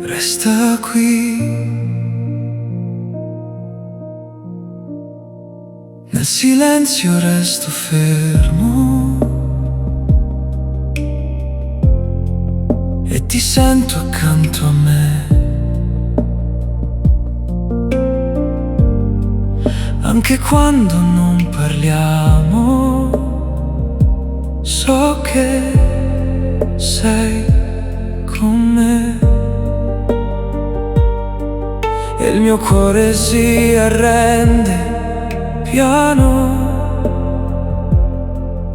Resta qui, nel silenzio resto fermo e ti sento accanto a me. Anche quando non parliamo, so che sei con me. E il mio cuore si arrende piano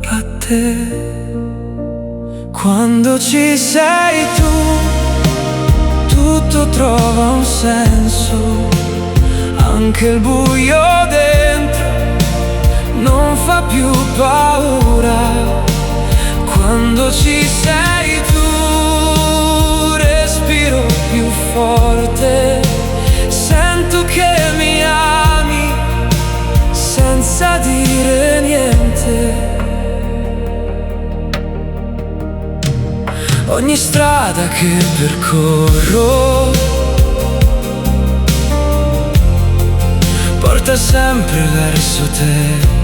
a te. Quando ci sei tu, tutto trova un senso. Anche il buio dentro non fa più paura. Quando ci sei tu, respiro più forte. Sento che mi ami senza dire niente. Ogni strada che percorro porta sempre verso te.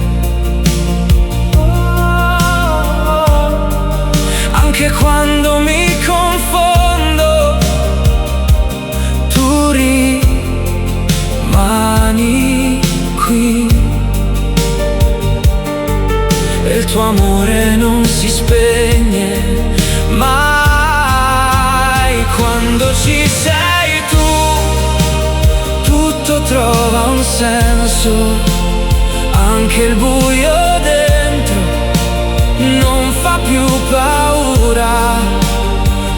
Anche quando mi confondo, tu rimani qui. E il tuo amore non si spegne mai. Quando ci sei tu, tutto trova un senso. Anche il buio dentro non fa più paura.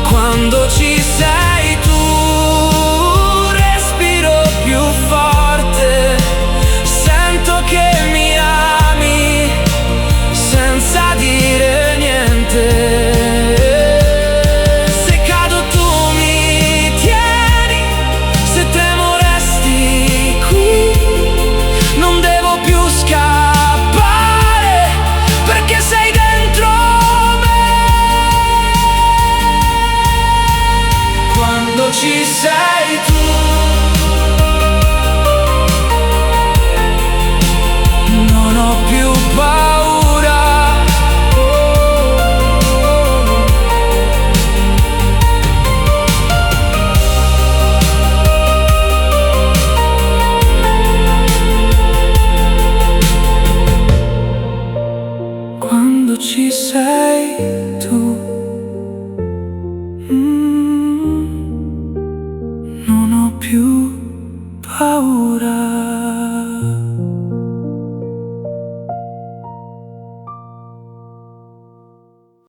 Quando ci sei tu, respiro più forte. Sento che mi ami senza dire niente. Ci sei tu, non ho più paura. Quando ci sei tu, non ho più paura.